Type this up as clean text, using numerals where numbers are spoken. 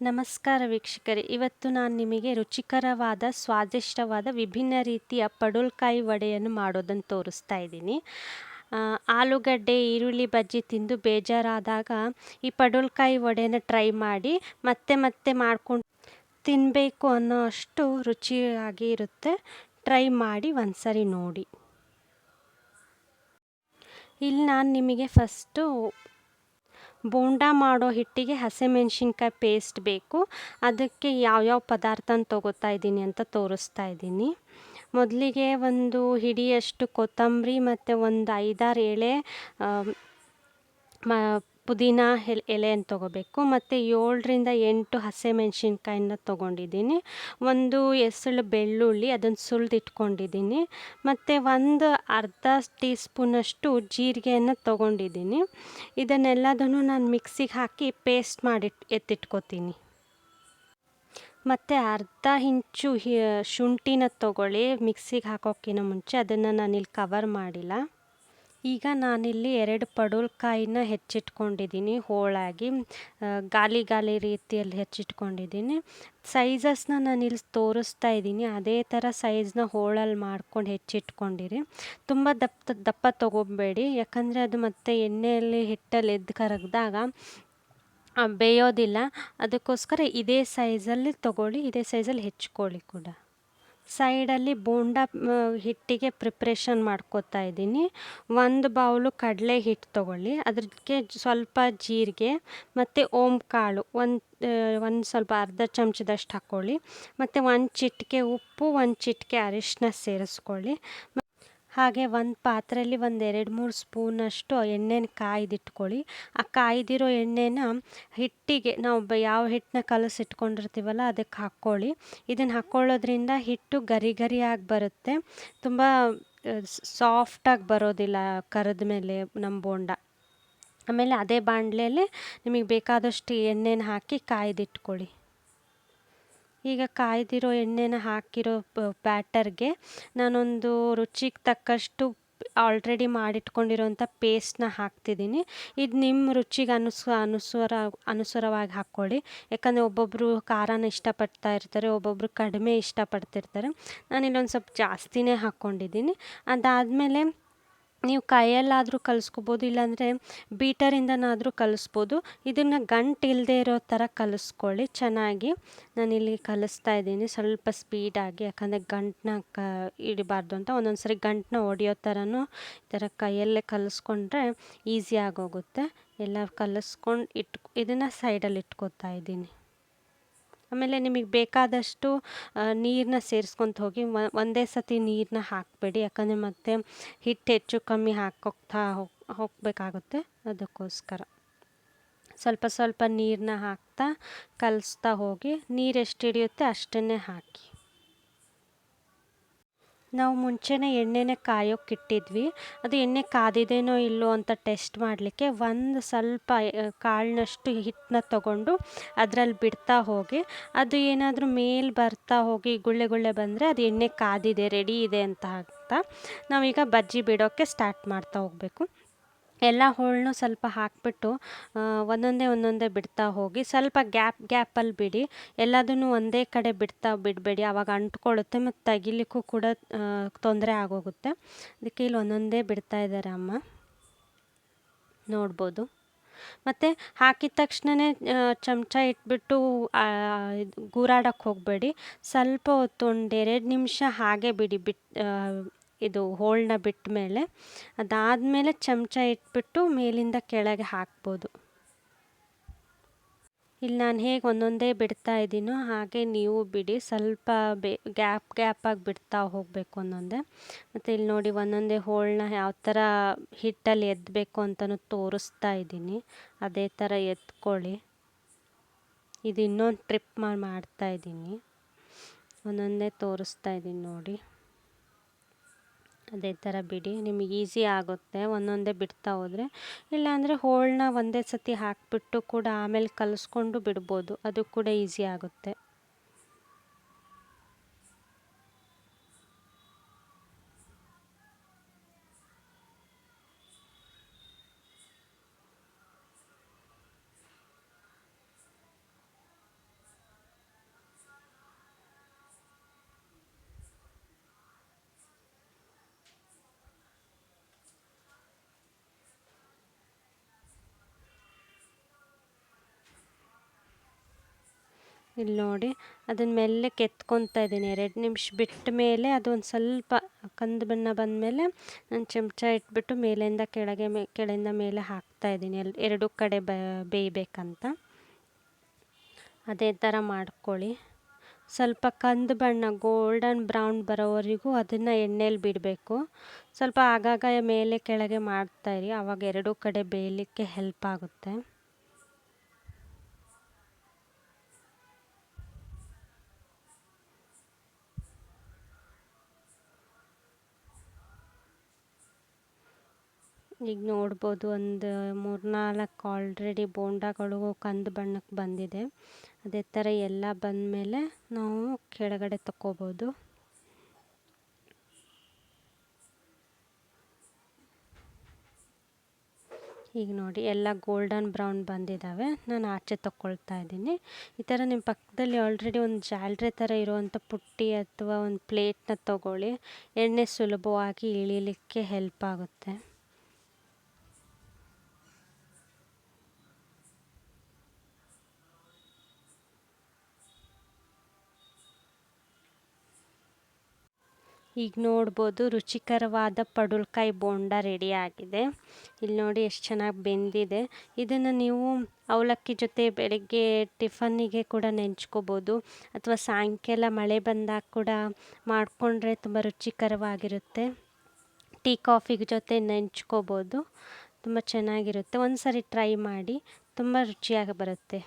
ನಮಸ್ಕಾರ ವೀಕ್ಷಕರೇ, ಇವತ್ತು ನಾನು ನಿಮಗೆ ರುಚಿಕರವಾದ ಸ್ವಾದಿಷ್ಟವಾದ ವಿಭಿನ್ನ ರೀತಿಯ ಪಡವಲಕಾಯಿ ವಡೆಯನ್ನು ಮಾಡೋದನ್ನು ತೋರಿಸ್ತಾ ಇದ್ದೀನಿ. ಆಲೂಗಡ್ಡೆ ಈರುಳ್ಳಿ ಬಜ್ಜಿ ತಿಂದು ಬೇಜಾರಾದಾಗ ಈ ಪಡವಲಕಾಯಿ ವಡೆನ ಟ್ರೈ ಮಾಡಿ ಮತ್ತೆ ಮತ್ತೆ ಮಾಡ್ಕೊಂಡು ತಿನ್ನಬೇಕು ಅನ್ನೋ ಅಷ್ಟು ರುಚಿಯಾಗಿ ಇರುತ್ತೆ. ಟ್ರೈ ಮಾಡಿ ಒಂದ್ಸರಿ ನೋಡಿ. ಇಲ್ಲಿ ನಾನು ನಿಮಗೆ ಫಸ್ಟು ಬೋಂಡಾ ಮಾಡೋ ಹಿಟ್ಟಿಗೆ ಹಸಿಮೆಣ್ಸಿನ್ಕಾಯಿ ಪೇಸ್ಟ್ ಬೇಕು. ಅದಕ್ಕೆ ಯಾವ್ಯಾವ ಪದಾರ್ಥನ ತೊಗೋತಾ ಇದ್ದೀನಿ ಅಂತ ತೋರಿಸ್ತಾ ಇದ್ದೀನಿ. ಮೊದಲಿಗೆ ಒಂದು ಹಿಡಿಯಷ್ಟು ಕೊತ್ತಂಬರಿ ಮತ್ತು ಒಂದು 5-6 ಎಳೆ ಪುದೀನ ಎಲೆಯನ್ನು ತೊಗೋಬೇಕು. ಮತ್ತು 7-8 ಹಸಿಮೆಣ್ಸಿನ್ಕಾಯಿನ ತೊಗೊಂಡಿದ್ದೀನಿ. ಒಂದು ಎಸಳು ಬೆಳ್ಳುಳ್ಳಿ ಅದನ್ನು ಸುಲಿದಿಟ್ಕೊಂಡಿದ್ದೀನಿ. ಮತ್ತು ಒಂದು ಅರ್ಧ ಟೀ ಸ್ಪೂನಷ್ಟು ಜೀರಿಗೆಯನ್ನು ತೊಗೊಂಡಿದ್ದೀನಿ. ಇದನ್ನೆಲ್ಲದನ್ನು ನಾನು ಮಿಕ್ಸಿಗೆ ಹಾಕಿ ಪೇಸ್ಟ್ ಮಾಡಿ ಎತ್ತಿಟ್ಕೊತೀನಿ. ಮತ್ತು ಅರ್ಧ ಇಂಚು ಶುಂಠಿನ ತೊಗೊಳ್ಳಿ ಮಿಕ್ಸಿಗೆ ಹಾಕೋಕ್ಕಿಂತ ಮುಂಚೆ. ಅದನ್ನು ನಾನಿಲ್ಲಿ ಕವರ್ ಮಾಡಿಲ್ಲ. ಈಗ ನಾನಿಲ್ಲಿ 2 ಪಡವಲಕಾಯಿನ ಹೆಚ್ಚಿಟ್ಕೊಂಡಿದ್ದೀನಿ. ಹೋಳಾಗಿ ಗಾಲಿ ರೀತಿಯಲ್ಲಿ ಹೆಚ್ಚಿಟ್ಕೊಂಡಿದ್ದೀನಿ. ಸೈಜಸ್ನ ನಾನಿಲ್ಲಿ ತೋರಿಸ್ತಾ ಇದ್ದೀನಿ. ಅದೇ ಥರ ಸೈಜ್ನ ಹೋಳಲ್ಲಿ ಮಾಡ್ಕೊಂಡು ಹೆಚ್ಚಿಟ್ಕೊಂಡಿರಿ. ತುಂಬ ದಪ್ಪ ತೊಗೊಬೇಡಿ, ಯಾಕಂದರೆ ಅದು ಮತ್ತು ಎಣ್ಣೆಯಲ್ಲಿ ಹಿಟ್ಟಲ್ಲಿ ಎದ್ದು ಕರಗಿದಾಗ ಬೇಯೋದಿಲ್ಲ. ಅದಕ್ಕೋಸ್ಕರ ಇದೇ ಸೈಜಲ್ಲಿ ತೊಗೊಳ್ಳಿ, ಇದೇ ಸೈಜಲ್ಲಿ ಹೆಚ್ಕೊಳ್ಳಿ ಕೂಡ. ಸೈಡಲ್ಲಿ ಬೋಂಡಾ ಹಿಟ್ಟಿಗೆ ಪ್ರಿಪ್ರೇಷನ್ ಮಾಡ್ಕೋತಾ ಇದ್ದೀನಿ. 1 ಬೌಲು ಕಡಲೆ ಹಿಟ್ಟು ತೊಗೊಳ್ಳಿ. ಅದಕ್ಕೆ ಸ್ವಲ್ಪ ಜೀರಿಗೆ ಮತ್ತು ಕಾಳು ಒಂದು ಸ್ವಲ್ಪ ಅರ್ಧ ಚಮಚದಷ್ಟು ಹಾಕ್ಕೊಳ್ಳಿ. ಮತ್ತು 1 ಚಿಟಿಕೆ ಉಪ್ಪು, 1 ಚಿಟಿಕೆ ಅರಿಶಿನ ಸೇರಿಸ್ಕೊಳ್ಳಿ. ಹಾಗೆ ಒಂದು ಪಾತ್ರೆಯಲ್ಲಿ 2-3 ಸ್ಪೂನಷ್ಟು ಎಣ್ಣೆನ ಕಾಯ್ದಿಟ್ಕೊಳ್ಳಿ. ಆ ಕಾಯ್ದಿರೋ ಎಣ್ಣೆನ ಹಿಟ್ಟಿಗೆ ನಾವು ಯಾವ ಹಿಟ್ಟನ್ನ ಕಲಸಿಟ್ಕೊಂಡಿರ್ತೀವಲ್ಲ ಅದಕ್ಕೆ ಹಾಕ್ಕೊಳ್ಳಿ. ಇದನ್ನು ಹಾಕ್ಕೊಳ್ಳೋದ್ರಿಂದ ಹಿಟ್ಟು ಗರಿಯಾಗಿ ಬರುತ್ತೆ. ತುಂಬ ಸಾಫ್ಟಾಗಿ ಬರೋದಿಲ್ಲ ಕರಿದ ಮೇಲೆ ನಮ್ಮ ಬೋಂಡ. ಆಮೇಲೆ ಅದೇ ಬಾಣಲೆಯಲ್ಲಿ ನಿಮಗೆ ಬೇಕಾದಷ್ಟು ಎಣ್ಣೆನ ಹಾಕಿ ಕಾಯ್ದಿಟ್ಕೊಳ್ಳಿ. ಈಗ ಕಾಯ್ದಿರೋ ಎಣ್ಣೆನ ಹಾಕಿರೋ ಬ್ಯಾಟರ್ಗೆ ನಾನೊಂದು ರುಚಿಗೆ ತಕ್ಕಷ್ಟು ಆಲ್ರೆಡಿ ಮಾಡಿಟ್ಕೊಂಡಿರೋಂಥ ಪೇಸ್ಟ್ನ ಹಾಕ್ತಿದ್ದೀನಿ. ಇದು ನಿಮ್ಮ ರುಚಿಗೆ ಅನುಸಾರವಾಗಿ ಹಾಕ್ಕೊಳ್ಳಿ. ಯಾಕಂದರೆ ಒಬ್ಬೊಬ್ಬರು ಖಾರನ ಇಷ್ಟಪಡ್ತಾ ಇರ್ತಾರೆ, ಒಬ್ಬೊಬ್ಬರು ಕಡಿಮೆ ಇಷ್ಟಪಡ್ತಿರ್ತಾರೆ. ನಾನಿಲ್ಲೊಂದು ಸ್ವಲ್ಪ ಜಾಸ್ತಿನೇ ಹಾಕ್ಕೊಂಡಿದ್ದೀನಿ. ಅದಾದಮೇಲೆ ನೀವು ಕೈಯಲ್ಲಾದರೂ ಕಲಿಸ್ಕೋಬೋದು, ಇಲ್ಲಾಂದರೆ ಬೀಟರಿಂದನಾದರೂ ಕಲಿಸ್ಬೋದು. ಇದನ್ನು ಗಂಟು ಇಲ್ಲದೆ ಇರೋ ಥರ ಕಲಿಸ್ಕೊಳ್ಳಿ ಚೆನ್ನಾಗಿ. ನಾನಿಲ್ಲಿ ಕಲಿಸ್ತಾ ಇದ್ದೀನಿ ಸ್ವಲ್ಪ ಸ್ಪೀಡಾಗಿ, ಯಾಕಂದರೆ ಗಂಟನ್ನ ಹಿಡಿಬಾರ್ದು ಅಂತ. ಒಂದೊಂದು ಸರಿ ಗಂಟನ್ನ ಹೊಡೆಯೋ ಥರನೂ ಈ ಥರ ಕೈಯಲ್ಲೇ ಕಲಿಸ್ಕೊಂಡ್ರೆ ಈಸಿ ಆಗೋಗುತ್ತೆ. ಎಲ್ಲ ಕಲಿಸ್ಕೊಂಡು ಇದನ್ನು ಸೈಡಲ್ಲಿ ಇಟ್ಕೋತಾ ಇದ್ದೀನಿ. ಆಮೇಲೆ ನಿಮಗೆ ಬೇಕಾದಷ್ಟು ನೀರನ್ನ ಸೇರಿಸ್ಕೊತ ಹೋಗಿ. ಒಂದೇ ಸತಿ ನೀರನ್ನ ಹಾಕಬೇಡಿ, ಯಾಕಂದರೆ ಮತ್ತೆ ಹಿಟ್ಟು ಹೆಚ್ಚು ಕಮ್ಮಿ ಹೋಗಬೇಕಾಗುತ್ತೆ. ಅದಕ್ಕೋಸ್ಕರ ಸ್ವಲ್ಪ ನೀರನ್ನ ಹಾಕ್ತಾ ಕಲಿಸ್ತಾ ಹೋಗಿ. ನೀರು ಎಷ್ಟು ಹಿಡಿಯುತ್ತೆ ಅಷ್ಟನ್ನೇ ಹಾಕಿ. ನಾವು ಮುಂಚೆನೇ ಎಣ್ಣೆನ ಕಾಯೋಕ್ಕಿಟ್ಟಿದ್ವಿ. ಅದು ಎಣ್ಣೆ ಕಾದಿದೇನೋ ಇಲ್ಲೋ ಅಂತ ಟೆಸ್ಟ್ ಮಾಡಲಿಕ್ಕೆ ಒಂದು ಸ್ವಲ್ಪ ಕಾಳಿನಷ್ಟು ಹಿಟ್ಟನ್ನ ತೊಗೊಂಡು ಅದರಲ್ಲಿ ಬಿಡ್ತಾ ಹೋಗಿ. ಅದು ಏನಾದರೂ ಮೇಲೆ ಬರ್ತಾ ಹೋಗಿ ಗುಳ್ಳೆ ಬಂದರೆ ಅದು ಎಣ್ಣೆ ಕಾದಿದೆ, ರೆಡಿ ಇದೆ ಅಂತ ಆಗ್ತಾ ನಾವೀಗ ಬಜ್ಜಿ ಬಿಡೋಕ್ಕೆ ಸ್ಟಾರ್ಟ್ ಮಾಡ್ತಾ ಹೋಗಬೇಕು. ಎಲ್ಲ ಹೋಳನ್ನು ಸ್ವಲ್ಪ ಹಾಕಿಬಿಟ್ಟು ಒಂದೊಂದೇ ಬಿಡ್ತಾ ಹೋಗಿ. ಸ್ವಲ್ಪ ಗ್ಯಾಪಲ್ಲಿ ಬಿಡಿ. ಎಲ್ಲದನ್ನು ಒಂದೇ ಕಡೆ ಬಿಡಬೇಡಿ, ಆವಾಗ ಅಂಟ್ಕೊಳ್ಳುತ್ತೆ ಮತ್ತು ತೆಗಿಲಿಕ್ಕೂ ಕೂಡ ತೊಂದರೆ ಆಗೋಗುತ್ತೆ. ಅದಕ್ಕೆ ಇಲ್ಲಿ ಒಂದೊಂದೇ ಬಿಡ್ತಾ ಇದ್ದಾರೆ ಅಮ್ಮ, ನೋಡ್ಬೋದು. ಮತ್ತು ಹಾಕಿದ ತಕ್ಷಣವೇ ಚಮಚ ಇಟ್ಬಿಟ್ಟು ಗೂರಾಡಕ್ಕೆ ಹೋಗಬೇಡಿ. ಸ್ವಲ್ಪ ಹೊತ್ತು 1-2 ನಿಮಿಷ ಹಾಗೆ ಬಿಡಿ. ಇದು ಹೋಳನ್ನ ಬಿಟ್ಟ ಮೇಲೆ ಅದಾದಮೇಲೆ ಚಮಚ ಇಟ್ಬಿಟ್ಟು ಮೇಲಿಂದ ಕೆಳಗೆ ಹಾಕ್ಬೋದು. ಇಲ್ಲಿ ನಾನು ಹೇಗೆ ಒಂದೊಂದೇ ಬಿಡ್ತಾ ಇದ್ದೀನೋ ಹಾಗೆ ನೀವು ಬಿಡಿ. ಸ್ವಲ್ಪ ಗ್ಯಾಪಾಗಿ ಬಿಡ್ತಾ ಹೋಗಬೇಕು ಒಂದೊಂದೇ. ಮತ್ತು ಇಲ್ಲಿ ನೋಡಿ ಒಂದೊಂದೇ ಹೋಳನ್ನ ಯಾವ ಥರ ಹಿಟ್ಟಲ್ಲಿ ಎದ್ದಬೇಕು ಅಂತಲೂ ತೋರಿಸ್ತಾ ಇದ್ದೀನಿ. ಅದೇ ಥರ ಎತ್ಕೊಳ್ಳಿ. ಇದು ಇನ್ನೊಂದು ಟ್ರಿಪ್ ಮಾಡ್ತಾ ಇದ್ದೀನಿ. ಒಂದೊಂದೇ ತೋರಿಸ್ತಾ ಇದ್ದೀನಿ ನೋಡಿ. ಅದೇ ಥರ ಬಿಡಿ, ನಿಮಗೆ ಈಸಿ ಆಗುತ್ತೆ ಒಂದೊಂದೇ ಬಿಡ್ತಾ ಹೋದರೆ. ಇಲ್ಲಾಂದರೆ ಹೋಳನ್ನ ಒಂದೇ ಸತಿ ಹಾಕಿಬಿಟ್ಟು ಕೂಡ ಆಮೇಲೆ ಕಲಿಸ್ಕೊಂಡು ಬಿಡ್ಬೋದು, ಅದು ಕೂಡ ಈಸಿ ಆಗುತ್ತೆ. ಇಲ್ಲಿ ನೋಡಿ ಅದನ್ನ ಮೆಲ್ಲಗೆ ಎತ್ಕೊತಾ ಇದ್ದೀನಿ. 2 ನಿಮಿಷ ಬಿಟ್ಟ ಮೇಲೆ ಅದೊಂದು ಸ್ವಲ್ಪ ಕಂದು ಬಣ್ಣ ಬಂದಮೇಲೆ ನಾನು ಚಮಚ ಇಟ್ಬಿಟ್ಟು ಮೇಲಿಂದ ಕೆಳಗೆ ಕೆಳಗಿಂದ ಮೇಲೆ ಹಾಕ್ತಾ ಇದ್ದೀನಿ. ಎರಡೂ ಕಡೆ ಬೇಯಬೇಕಂತ. ಅದೇ ಥರ ಮಾಡ್ಕೊಳ್ಳಿ. ಸ್ವಲ್ಪ ಕಂದು ಬಣ್ಣ ಗೋಲ್ಡನ್ ಬ್ರೌನ್ ಬರೋವರೆಗೂ ಅದನ್ನು ಎಣ್ಣೆಲಿ ಬಿಡಬೇಕು. ಸ್ವಲ್ಪ ಆಗಾಗ ಮೇಲೆ ಕೆಳಗೆ ಮಾಡ್ತಾಯಿರಿ, ಆವಾಗ ಎರಡೂ ಕಡೆ ಬೇಯಲಿಕ್ಕೆ ಹೆಲ್ಪ್ ಆಗುತ್ತೆ. ಈಗ ನೋಡ್ಬೋದು ಒಂದು 3-4 ಆಲ್ರೆಡಿ ಬೋಂಡಾಗಳು ಕಂದು ಬಣ್ಣಕ್ಕೆ ಬಂದಿದೆ. ಅದೇ ಥರ ಎಲ್ಲ ಬಂದಮೇಲೆ ನಾವು ಕೆಳಗಡೆ ತಗೋಬೋದು. ಈಗ ನೋಡಿ ಎಲ್ಲ ಗೋಲ್ಡನ್ ಬ್ರೌನ್ ಬಂದಿದ್ದಾವೆ. ನಾನು ಆಚೆ ತಗೊಳ್ತಾ ಇದ್ದೀನಿ. ಈ ಥರ ನಿಮ್ಮ ಪಕ್ಕದಲ್ಲಿ ಆಲ್ರೆಡಿ ಒಂದು ಜಾಲರಿ ಥರ ಇರುವಂಥ ಪುಟ್ಟಿ ಅಥವಾ ಒಂದು ಪ್ಲೇಟ್ನ ತಗೊಳ್ಳಿ. ಎಣ್ಣೆ ಸುಲಭವಾಗಿ ಇಳಿಲಿಕ್ಕೆ ಹೆಲ್ಪ್ ಆಗುತ್ತೆ. ಈಗ ನೋಡ್ಬೋದು ರುಚಿಕರವಾದ ಪಡುವಲಕಾಯಿ ಬೋಂಡ ರೆಡಿ ಆಗಿದೆ. ಇಲ್ಲಿ ನೋಡಿ ಎಷ್ಟು ಚೆನ್ನಾಗಿ ಬೆಂದಿದೆ. ಇದನ್ನು ನೀವು ಅವಲಕ್ಕಿ ಜೊತೆ ಬೆಳಗ್ಗೆ ಟಿಫನ್ನಿಗೆ ಕೂಡ ನೆಂಚ್ಕೋಬೋದು, ಅಥವಾ ಸಾಯಂಕಾಲ ಮಳೆ ಬಂದಾಗ ಕೂಡ ಮಾಡಿಕೊಂಡ್ರೆ ತುಂಬ ರುಚಿಕರವಾಗಿರುತ್ತೆ. ಟೀ ಕಾಫಿ ಜೊತೆ ನೆಂಚ್ಕೋಬೋದು, ತುಂಬ ಚೆನ್ನಾಗಿರುತ್ತೆ. ಒಂದು ಸಾರಿ ಟ್ರೈ ಮಾಡಿ, ತುಂಬ ರುಚಿಯಾಗಿ ಬರುತ್ತೆ.